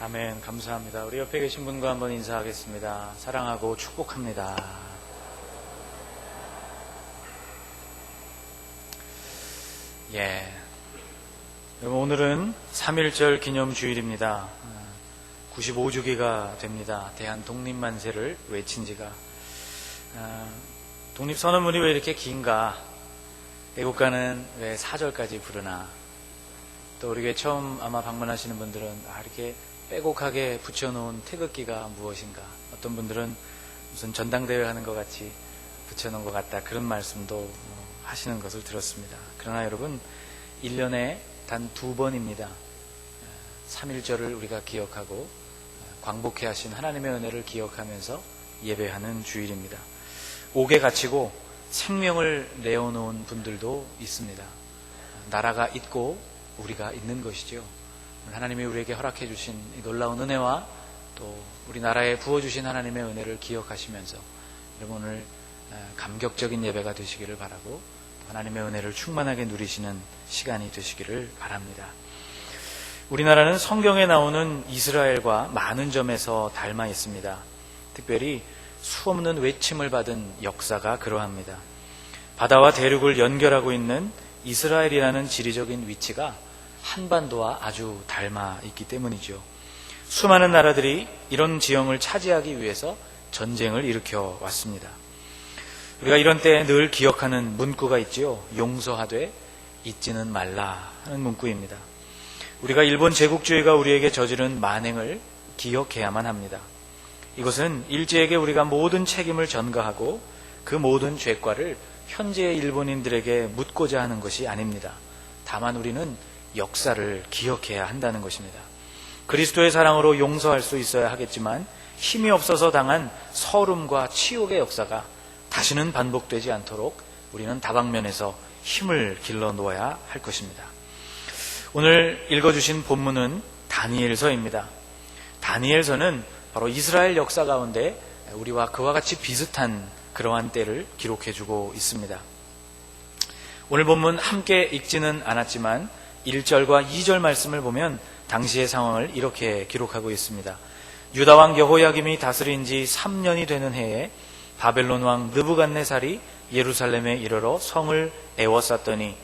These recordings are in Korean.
아멘. 감사합니다. 우리 옆에 계신 분과 한번 인사하겠습니다. 사랑하고 축복합니다. 여러분, 오늘은 3.1절 기념주일입니다. 95주기가 됩니다. 대한 독립만세를 외친 지가. 독립선언문이 왜 이렇게 긴가? 애국가는 왜 4절까지 부르나? 또 우리 교회 처음 아마 방문하시는 분들은 이렇게 빼곡하게 붙여놓은 태극기가 무엇인가? 어떤 분들은 무슨 전당대회 하는 것 같이 붙여놓은 것 같다, 그런 말씀도 하시는 것을 들었습니다. 그러나 여러분, 1년에 단 2번입니다. 3.1절을 우리가 기억하고 광복해 하신 하나님의 은혜를 기억하면서 예배하는 주일입니다. 옥에 갇히고 생명을 내어놓은 분들도 있습니다. 나라가 있고 우리가 있는 것이죠. 하나님이 우리에게 허락해 주신 놀라운 은혜와 또 우리나라에 부어주신 하나님의 은혜를 기억하시면서 여러분, 오늘 감격적인 예배가 되시기를 바라고 하나님의 은혜를 충만하게 누리시는 시간이 되시기를 바랍니다. 우리나라는 성경에 나오는 이스라엘과 많은 점에서 닮아 있습니다. 특별히 수없는 외침을 받은 역사가 그러합니다. 바다와 대륙을 연결하고 있는 이스라엘이라는 지리적인 위치가 한반도와 아주 닮아 있기 때문이죠. 수많은 나라들이 이런 지형을 차지하기 위해서 전쟁을 일으켜 왔습니다. 우리가 이런 때 늘 기억하는 문구가 있지요. 용서하되 잊지는 말라 하는 문구입니다. 우리가 일본 제국주의가 우리에게 저지른 만행을 기억해야만 합니다. 이것은 일제에게 우리가 모든 책임을 전가하고 그 모든 죄과를 현재의 일본인들에게 묻고자 하는 것이 아닙니다. 다만 우리는 역사를 기억해야 한다는 것입니다. 그리스도의 사랑으로 용서할 수 있어야 하겠지만 힘이 없어서 당한 서름과 치욕의 역사가 다시는 반복되지 않도록 우리는 다방면에서 힘을 길러 놓아야 할 것입니다. 오늘 읽어주신 본문은 다니엘서입니다. 다니엘서는 바로 이스라엘 역사 가운데 우리와 그와 같이 비슷한 그러한 때를 기록해주고 있습니다. 오늘 본문 함께 읽지는 않았지만 1절과 2절 말씀을 보면 당시의 상황을 이렇게 기록하고 있습니다. 유다왕 여호야김이 다스린 지 3년이 되는 해에 바벨론 왕 느부갓네살이 예루살렘에 이르러 성을 에워쌌더니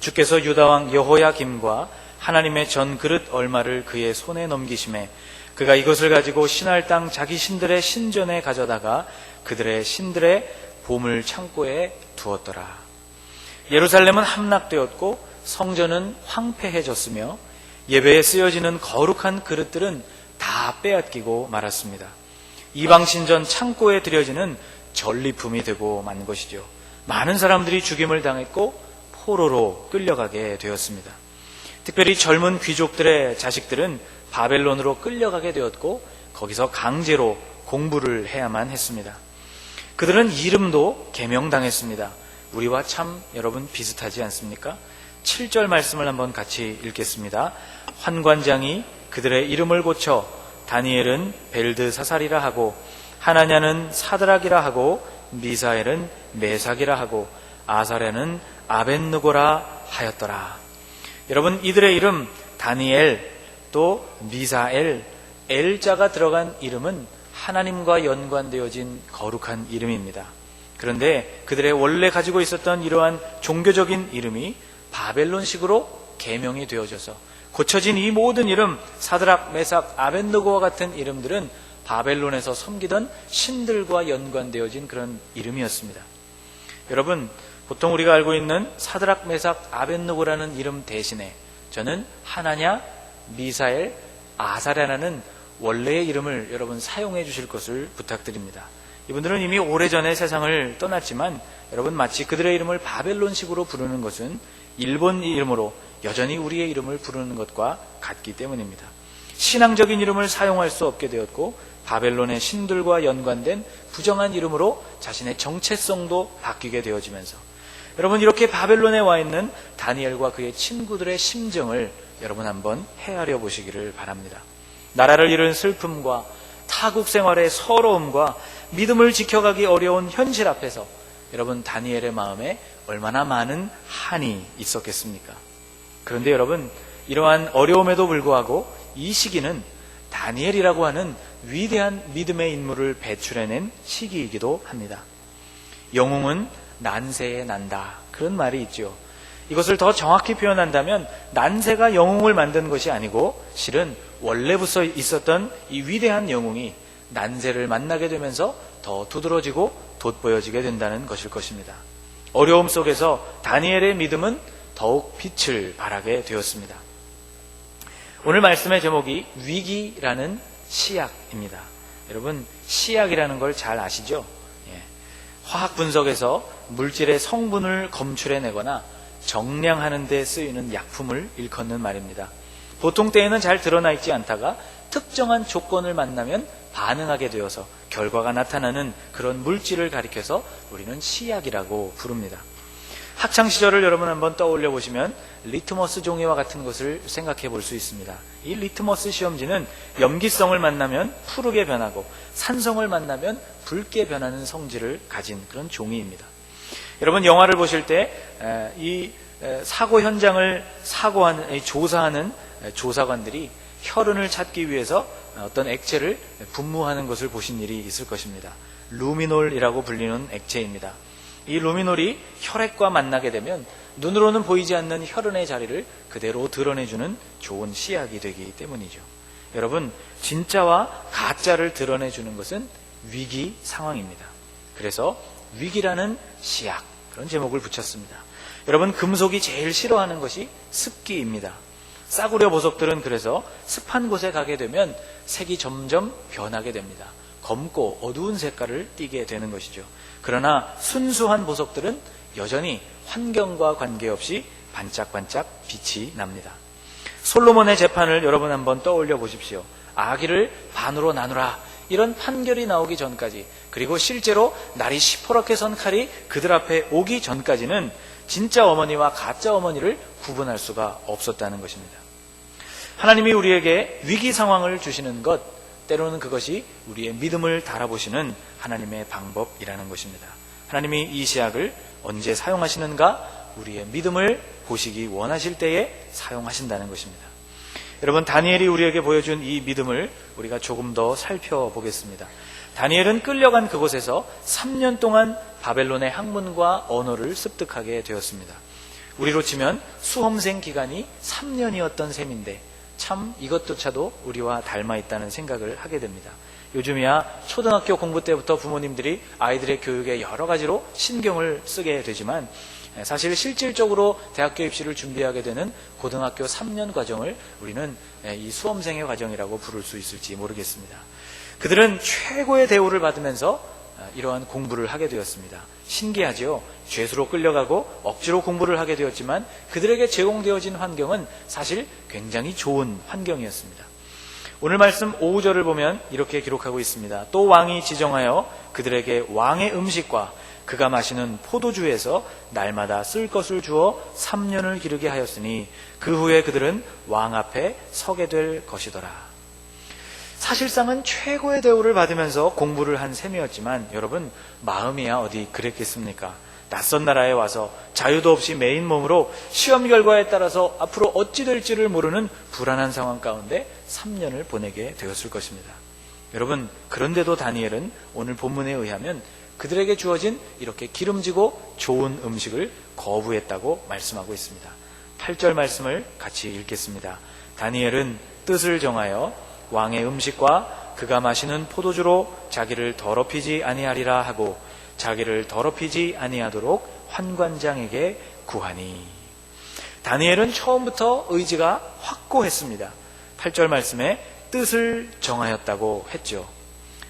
주께서 유다왕 여호야김과 하나님의 전 그릇 얼마를 그의 손에 넘기심에 그가 이것을 가지고 신할 땅 자기 신들의 신전에 가져다가 그들의 신들의 보물 창고에 두었더라. 예루살렘은 함락되었고 성전은 황폐해졌으며 예배에 쓰여지는 거룩한 그릇들은 다 빼앗기고 말았습니다. 이방 신전 창고에 들여지는 전리품이 되고 만 것이죠. 많은 사람들이 죽임을 당했고 포로로 끌려가게 되었습니다. 특별히 젊은 귀족들의 자식들은 바벨론으로 끌려가게 되었고 거기서 강제로 공부를 해야만 했습니다. 그들은 이름도 개명당했습니다. 우리와 참 여러분 비슷하지 않습니까? 7절 말씀을 한번 같이 읽겠습니다. 환관장이 그들의 이름을 고쳐 다니엘은 벨드사살이라 하고 하나냐는 사드락이라 하고 미사엘은 메삭이라 하고 아사랴는 아벳느고라 하였더라. 여러분, 이들의 이름 다니엘 또 미사엘, 엘자가 들어간 이름은 하나님과 연관되어진 거룩한 이름입니다. 그런데 그들의 원래 가지고 있었던 이러한 종교적인 이름이 바벨론식으로 개명이 되어져서 고쳐진 이 모든 이름, 사드락, 메삭, 아벳느고와 같은 이름들은 바벨론에서 섬기던 신들과 연관되어진 그런 이름이었습니다. 여러분, 보통 우리가 알고 있는 사드락, 메삭, 아벳느고라는 이름 대신에 저는 하나냐, 미사엘, 아사랴라는 원래의 이름을 여러분 사용해 주실 것을 부탁드립니다. 이분들은 이미 오래전에 세상을 떠났지만 여러분, 마치 그들의 이름을 바벨론식으로 부르는 것은 일본 이름으로 여전히 우리의 이름을 부르는 것과 같기 때문입니다. 신앙적인 이름을 사용할 수 없게 되었고 바벨론의 신들과 연관된 부정한 이름으로 자신의 정체성도 바뀌게 되어지면서 여러분, 이렇게 바벨론에 와 있는 다니엘과 그의 친구들의 심정을 여러분 한번 헤아려 보시기를 바랍니다. 나라를 잃은 슬픔과 타국 생활의 서러움과 믿음을 지켜가기 어려운 현실 앞에서 여러분, 다니엘의 마음에 얼마나 많은 한이 있었겠습니까? 그런데 여러분, 이러한 어려움에도 불구하고 이 시기는 다니엘이라고 하는 위대한 믿음의 인물을 배출해낸 시기이기도 합니다. 영웅은 난세에 난다, 그런 말이 있죠. 이것을 더 정확히 표현한다면 난세가 영웅을 만든 것이 아니고 실은 원래부터 있었던 이 위대한 영웅이 난세를 만나게 되면서 더 두드러지고 돋보여지게 된다는 것일 것입니다. 어려움 속에서 다니엘의 믿음은 더욱 빛을 발하게 되었습니다. 오늘 말씀의 제목이 위기라는 시약입니다. 여러분, 시약이라는 걸 잘 아시죠? 화학 분석에서 물질의 성분을 검출해내거나 정량하는 데 쓰이는 약품을 일컫는 말입니다. 보통 때에는 잘 드러나 있지 않다가 특정한 조건을 만나면 반응하게 되어서 결과가 나타나는 그런 물질을 가리켜서 우리는 시약이라고 부릅니다. 학창시절을 여러분 한번 떠올려 보시면 리트머스 종이와 같은 것을 생각해 볼 수 있습니다. 이 리트머스 시험지는 염기성을 만나면 푸르게 변하고 산성을 만나면 붉게 변하는 성질을 가진 그런 종이입니다. 여러분, 영화를 보실 때 이 사고 현장을 조사하는 조사관들이 혈흔을 찾기 위해서 어떤 액체를 분무하는 것을 보신 일이 있을 것입니다. 루미놀이라고 불리는 액체입니다. 이 루미놀이 혈액과 만나게 되면 눈으로는 보이지 않는 혈흔의 자리를 그대로 드러내주는 좋은 시약이 되기 때문이죠. 여러분, 진짜와 가짜를 드러내주는 것은 위기 상황입니다. 그래서 위기라는 시약, 그런 제목을 붙였습니다. 여러분, 금속이 제일 싫어하는 것이 습기입니다. 싸구려 보석들은 그래서 습한 곳에 가게 되면 색이 점점 변하게 됩니다. 검고 어두운 색깔을 띠게 되는 것이죠. 그러나 순수한 보석들은 여전히 환경과 관계없이 반짝반짝 빛이 납니다. 솔로몬의 재판을 여러분 한번 떠올려 보십시오. 아기를 반으로 나누라, 이런 판결이 나오기 전까지, 그리고 실제로 날이 시퍼렇게 선 칼이 그들 앞에 오기 전까지는 진짜 어머니와 가짜 어머니를 구분할 수가 없었다는 것입니다. 하나님이 우리에게 위기 상황을 주시는 것, 때로는 그것이 우리의 믿음을 달아보시는 하나님의 방법이라는 것입니다. 하나님이 이 시약을 언제 사용하시는가? 우리의 믿음을 보시기 원하실 때에 사용하신다는 것입니다. 여러분, 다니엘이 우리에게 보여준 이 믿음을 우리가 조금 더 살펴보겠습니다. 다니엘은 끌려간 그곳에서 3년 동안 바벨론의 학문과 언어를 습득하게 되었습니다. 우리로 치면 수험생 기간이 3년이었던 셈인데 참 이것조차도 우리와 닮아 있다는 생각을 하게 됩니다. 요즘이야 초등학교 공부 때부터 부모님들이 아이들의 교육에 여러 가지로 신경을 쓰게 되지만 사실 실질적으로 대학교 입시를 준비하게 되는 고등학교 3년 과정을 우리는 이 수험생의 과정이라고 부를 수 있을지 모르겠습니다. 그들은 최고의 대우를 받으면서 이러한 공부를 하게 되었습니다. 신기하죠? 죄수로 끌려가고 억지로 공부를 하게 되었지만 그들에게 제공되어진 환경은 사실 굉장히 좋은 환경이었습니다. 오늘 말씀 5절을 보면 이렇게 기록하고 있습니다. 또 왕이 지정하여 그들에게 왕의 음식과 그가 마시는 포도주에서 날마다 쓸 것을 주어 3년을 기르게 하였으니 그 후에 그들은 왕 앞에 서게 될 것이더라. 사실상은 최고의 대우를 받으면서 공부를 한 셈이었지만 여러분, 마음이야 어디 그랬겠습니까? 낯선 나라에 와서 자유도 없이 매인 몸으로 시험 결과에 따라서 앞으로 어찌 될지를 모르는 불안한 상황 가운데 3년을 보내게 되었을 것입니다. 여러분, 그런데도 다니엘은 오늘 본문에 의하면 그들에게 주어진 이렇게 기름지고 좋은 음식을 거부했다고 말씀하고 있습니다. 8절 말씀을 같이 읽겠습니다. 다니엘은 뜻을 정하여 왕의 음식과 그가 마시는 포도주로 자기를 더럽히지 아니하리라 하고 자기를 더럽히지 아니하도록 환관장에게 구하니. 다니엘은 처음부터 의지가 확고했습니다. 8절 말씀에 뜻을 정하였다고 했죠.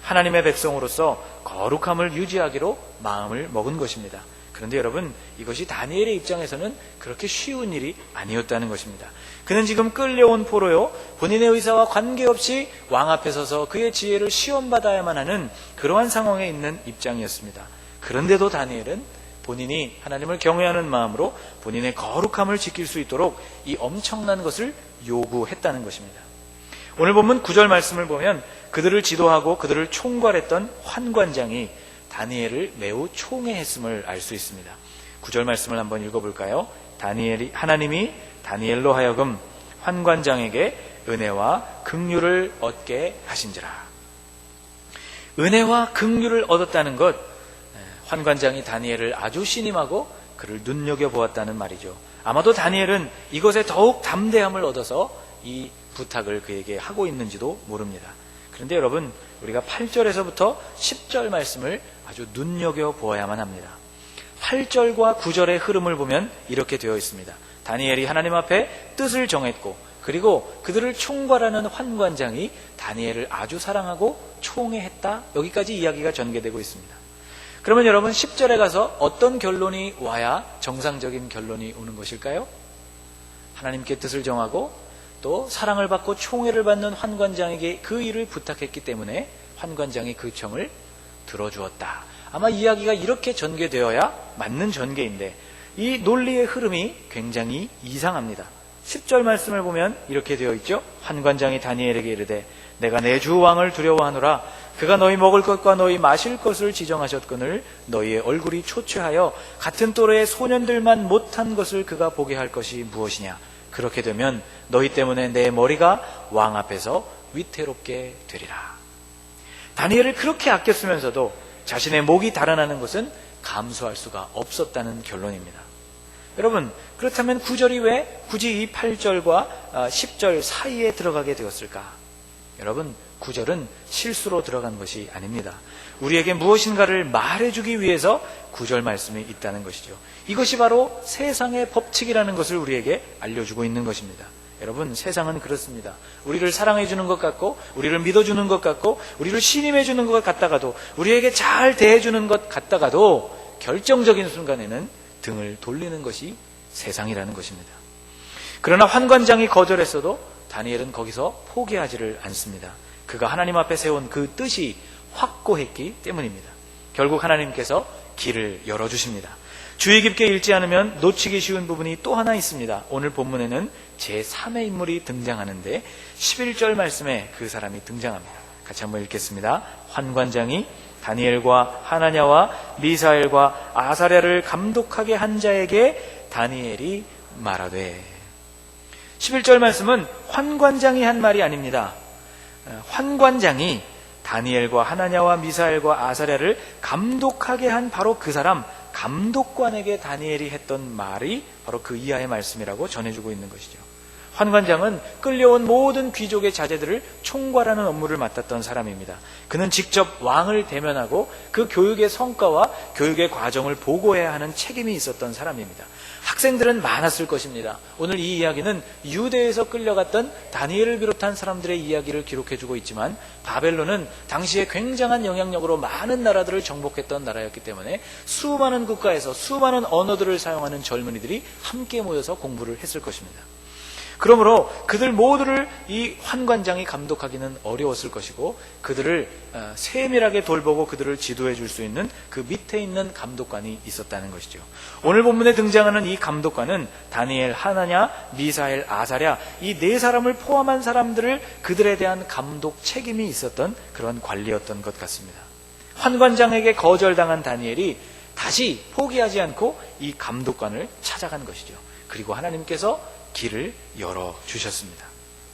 하나님의 백성으로서 거룩함을 유지하기로 마음을 먹은 것입니다. 그런데 여러분, 이것이 다니엘의 입장에서는 그렇게 쉬운 일이 아니었다는 것입니다. 그는 지금 끌려온 포로요, 본인의 의사와 관계없이 왕 앞에 서서 그의 지혜를 시험받아야만 하는 그러한 상황에 있는 입장이었습니다. 그런데도 다니엘은 본인이 하나님을 경외하는 마음으로 본인의 거룩함을 지킬 수 있도록 이 엄청난 것을 요구했다는 것입니다. 오늘 본문 9절 말씀을 보면 그들을 지도하고 그들을 총괄했던 환관장이 다니엘을 매우 총애했음을 알 수 있습니다. 9절 말씀을 한번 읽어볼까요? 하나님이 다니엘로 하여금 환관장에게 은혜와 긍휼을 얻게 하신지라. 은혜와 긍휼을 얻었다는 것, 환관장이 다니엘을 아주 신임하고 그를 눈여겨보았다는 말이죠. 아마도 다니엘은 이것에 더욱 담대함을 얻어서 이 부탁을 그에게 하고 있는지도 모릅니다. 그런데 여러분, 우리가 8절에서부터 10절 말씀을 아주 눈여겨보아야만 합니다. 8절과 9절의 흐름을 보면 이렇게 되어 있습니다. 다니엘이 하나님 앞에 뜻을 정했고, 그리고 그들을 총괄하는 환관장이 다니엘을 아주 사랑하고 총애했다. 여기까지 이야기가 전개되고 있습니다. 그러면 여러분, 10절에 가서 어떤 결론이 와야 정상적인 결론이 오는 것일까요? 하나님께 뜻을 정하고 또 사랑을 받고 총애를 받는 환관장에게 그 일을 부탁했기 때문에 환관장이 그 청을 들어주었다. 아마 이야기가 이렇게 전개되어야 맞는 전개인데, 이 논리의 흐름이 굉장히 이상합니다. 10절 말씀을 보면 이렇게 되어 있죠. 환관장이 다니엘에게 이르되 내가 내 주 왕을 두려워하노라. 그가 너희 먹을 것과 너희 마실 것을 지정하셨거늘 너희의 얼굴이 초췌하여 같은 또래의 소년들만 못한 것을 그가 보게 할 것이 무엇이냐. 그렇게 되면 너희 때문에 내 머리가 왕 앞에서 위태롭게 되리라. 다니엘을 그렇게 아꼈으면서도 자신의 목이 달아나는 것은 감수할 수가 없었다는 결론입니다. 여러분, 그렇다면 9절이 왜 굳이 이 8절과 10절 사이에 들어가게 되었을까? 여러분, 9절은 실수로 들어간 것이 아닙니다. 우리에게 무엇인가를 말해주기 위해서 9절 말씀이 있다는 것이죠. 이것이 바로 세상의 법칙이라는 것을 우리에게 알려주고 있는 것입니다. 여러분, 세상은 그렇습니다. 우리를 사랑해주는 것 같고, 우리를 믿어주는 것 같고, 우리를 신임해주는 것 같다가도, 우리에게 잘 대해주는 것 같다가도 결정적인 순간에는 등을 돌리는 것이 세상이라는 것입니다. 그러나 환관장이 거절했어도 다니엘은 거기서 포기하지를 않습니다. 그가 하나님 앞에 세운 그 뜻이 확고했기 때문입니다. 결국 하나님께서 길을 열어주십니다. 주의 깊게 읽지 않으면 놓치기 쉬운 부분이 또 하나 있습니다. 오늘 본문에는 제3의 인물이 등장하는데 11절 말씀에 그 사람이 등장합니다. 같이 한번 읽겠습니다. 환관장이 다니엘과 하나냐와 미사엘과 아사랴를 감독하게 한 자에게 다니엘이 말하되. 11절 말씀은 환관장이 한 말이 아닙니다. 환관장이 다니엘과 하나냐와 미사엘과 아사랴를 감독하게 한 바로 그 사람, 감독관에게 다니엘이 했던 말이 바로 그 이하의 말씀이라고 전해주고 있는 것이죠. 환관장은 끌려온 모든 귀족의 자제들을 총괄하는 업무를 맡았던 사람입니다. 그는 직접 왕을 대면하고 그 교육의 성과와 교육의 과정을 보고해야 하는 책임이 있었던 사람입니다. 학생들은 많았을 것입니다. 오늘 이 이야기는 유대에서 끌려갔던 다니엘을 비롯한 사람들의 이야기를 기록해주고 있지만, 바벨론은 당시에 굉장한 영향력으로 많은 나라들을 정복했던 나라였기 때문에 수많은 국가에서 수많은 언어들을 사용하는 젊은이들이 함께 모여서 공부를 했을 것입니다. 그러므로 그들 모두를 이 환관장이 감독하기는 어려웠을 것이고, 그들을 세밀하게 돌보고 그들을 지도해 줄 수 있는 그 밑에 있는 감독관이 있었다는 것이죠. 오늘 본문에 등장하는 이 감독관은 다니엘, 하나냐, 미사엘, 아사랴 이 네 사람을 포함한 사람들을 그들에 대한 감독 책임이 있었던 그런 관리였던 것 같습니다. 환관장에게 거절당한 다니엘이 다시 포기하지 않고 이 감독관을 찾아간 것이죠. 그리고 하나님께서 길을 열어주셨습니다.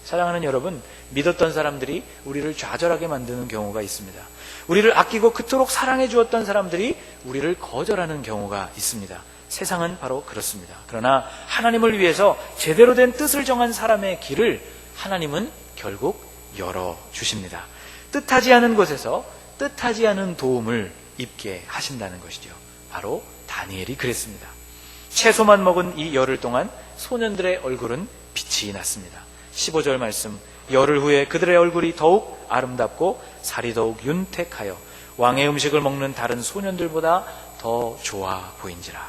사랑하는 여러분, 믿었던 사람들이 우리를 좌절하게 만드는 경우가 있습니다. 우리를 아끼고 그토록 사랑해 주었던 사람들이 우리를 거절하는 경우가 있습니다. 세상은 바로 그렇습니다. 그러나 하나님을 위해서 제대로 된 뜻을 정한 사람의 길을 하나님은 결국 열어주십니다. 뜻하지 않은 곳에서 뜻하지 않은 도움을 입게 하신다는 것이죠. 바로 다니엘이 그랬습니다. 채소만 먹은 이 열흘 동안 소년들의 얼굴은 빛이 났습니다. 15절 말씀, 열흘 후에 그들의 얼굴이 더욱 아름답고 살이 더욱 윤택하여 왕의 음식을 먹는 다른 소년들보다 더 좋아 보인지라.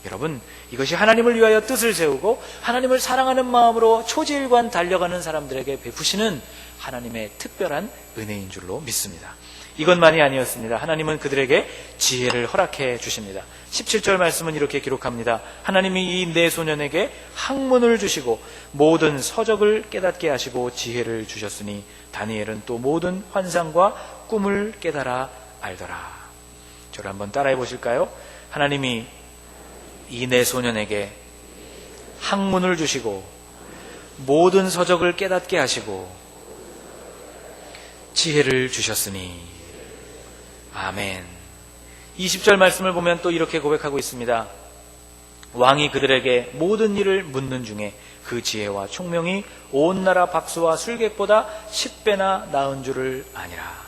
여러분, 이것이 하나님을 위하여 뜻을 세우고 하나님을 사랑하는 마음으로 초지일관 달려가는 사람들에게 베푸시는 하나님의 특별한 은혜인 줄로 믿습니다. 이것만이 아니었습니다. 하나님은 그들에게 지혜를 허락해 주십니다. 17절 말씀은 이렇게 기록합니다. 하나님이 이 네 소년에게 학문을 주시고 모든 서적을 깨닫게 하시고 지혜를 주셨으니 다니엘은 또 모든 환상과 꿈을 깨달아 알더라. 저를 한번 따라해 보실까요? 하나님이 이 네 소년에게 학문을 주시고 모든 서적을 깨닫게 하시고 지혜를 주셨으니. 아멘. 20절 말씀을 보면 또 이렇게 고백하고 있습니다. 왕이 그들에게 모든 일을 묻는 중에 그 지혜와 총명이 온 나라 박수와 술객보다 10배나 나은 줄을 아니라.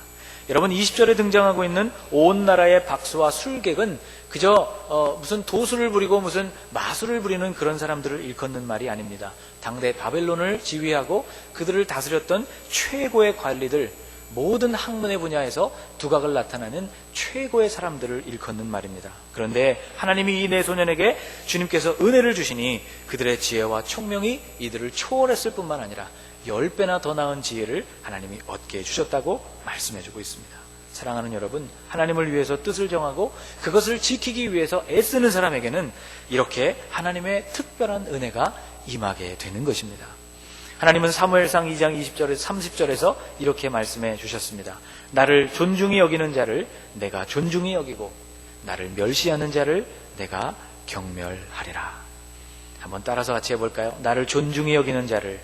여러분, 20절에 등장하고 있는 온 나라의 박수와 술객은 그저 무슨 도수를 부리고 무슨 마술을 부리는 그런 사람들을 일컫는 말이 아닙니다. 당대 바벨론을 지휘하고 그들을 다스렸던 최고의 관리들, 모든 학문의 분야에서 두각을 나타내는 최고의 사람들을 일컫는 말입니다. 그런데 하나님이 이 네 소년에게 주님께서 은혜를 주시니 그들의 지혜와 총명이 이들을 초월했을 뿐만 아니라 10배나 더 나은 지혜를 하나님이 얻게 해주셨다고 말씀해주고 있습니다. 사랑하는 여러분, 하나님을 위해서 뜻을 정하고 그것을 지키기 위해서 애쓰는 사람에게는 이렇게 하나님의 특별한 은혜가 임하게 되는 것입니다. 하나님은 사무엘상 2장 20절에서 30절에서 이렇게 말씀해 주셨습니다. 나를 존중히 여기는 자를 내가 존중히 여기고 나를 멸시하는 자를 내가 경멸하리라. 한번 따라서 같이 해볼까요? 나를 존중히 여기는 자를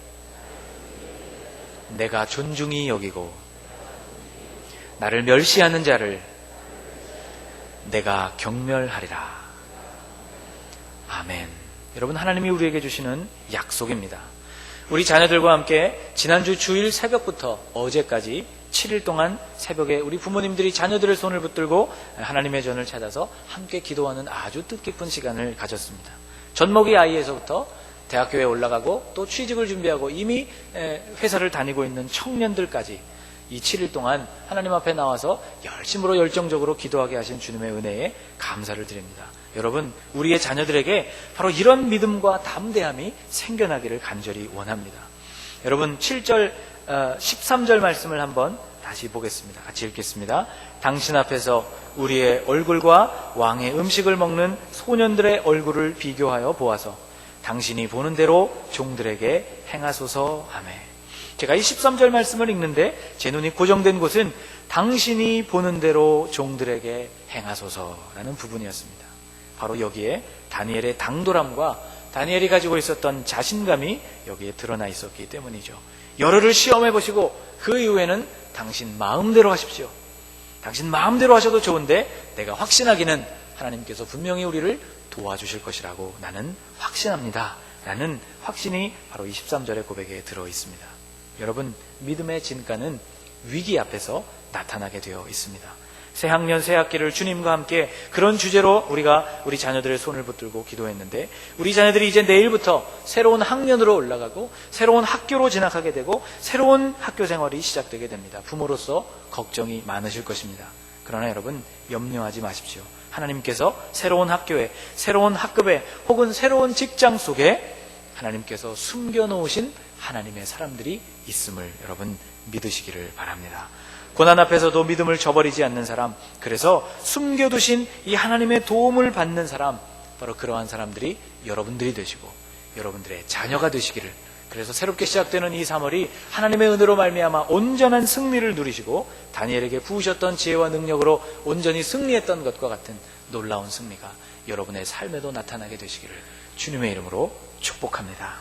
내가 존중히 여기고 나를 멸시하는 자를 내가 경멸하리라. 아멘. 여러분, 하나님이 우리에게 주시는 약속입니다. 우리 자녀들과 함께 지난주 주일 새벽부터 어제까지 7일 동안 새벽에 우리 부모님들이 자녀들의 손을 붙들고 하나님의 전을 찾아서 함께 기도하는 아주 뜻깊은 시간을 가졌습니다. 젖먹이 아이에서부터 대학교에 올라가고 또 취직을 준비하고 이미 회사를 다니고 있는 청년들까지 이 7일 동안 하나님 앞에 나와서 열심으로 열정적으로 기도하게 하신 주님의 은혜에 감사를 드립니다. 여러분, 우리의 자녀들에게 바로 이런 믿음과 담대함이 생겨나기를 간절히 원합니다. 여러분, 7절, 13절 말씀을 한번 다시 보겠습니다. 같이 읽겠습니다. 당신 앞에서 우리의 얼굴과 왕의 음식을 먹는 소년들의 얼굴을 비교하여 보아서 당신이 보는 대로 종들에게 행하소서 하매. 제가 이 13절 말씀을 읽는데 제 눈이 고정된 곳은 당신이 보는 대로 종들에게 행하소서라는 부분이었습니다. 바로 여기에 다니엘의 당돌함과 다니엘이 가지고 있었던 자신감이 여기에 드러나 있었기 때문이죠. 열흘을 시험해 보시고 그 이후에는 당신 마음대로 하십시오. 당신 마음대로 하셔도 좋은데 내가 확신하기는 하나님께서 분명히 우리를 도와주실 것이라고 나는 확신합니다. 라는 확신이 바로 23절의 고백에 들어 있습니다. 여러분, 믿음의 진가는 위기 앞에서 나타나게 되어 있습니다. 새 학년, 새 학기를 주님과 함께 그런 주제로 우리가 우리 자녀들의 손을 붙들고 기도했는데 우리 자녀들이 이제 내일부터 새로운 학년으로 올라가고 새로운 학교로 진학하게 되고 새로운 학교 생활이 시작되게 됩니다. 부모로서 걱정이 많으실 것입니다. 그러나 여러분, 염려하지 마십시오. 하나님께서 새로운 학교에, 새로운 학급에 혹은 새로운 직장 속에 하나님께서 숨겨놓으신 하나님의 사람들이 있음을 여러분 믿으시기를 바랍니다. 고난 앞에서도 믿음을 저버리지 않는 사람, 그래서 숨겨두신 이 하나님의 도움을 받는 사람, 바로 그러한 사람들이 여러분들이 되시고 여러분들의 자녀가 되시기를, 그래서 새롭게 시작되는 이 3월이 하나님의 은혜로 말미암아 온전한 승리를 누리시고 다니엘에게 부으셨던 지혜와 능력으로 온전히 승리했던 것과 같은 놀라운 승리가 여러분의 삶에도 나타나게 되시기를 주님의 이름으로 축복합니다.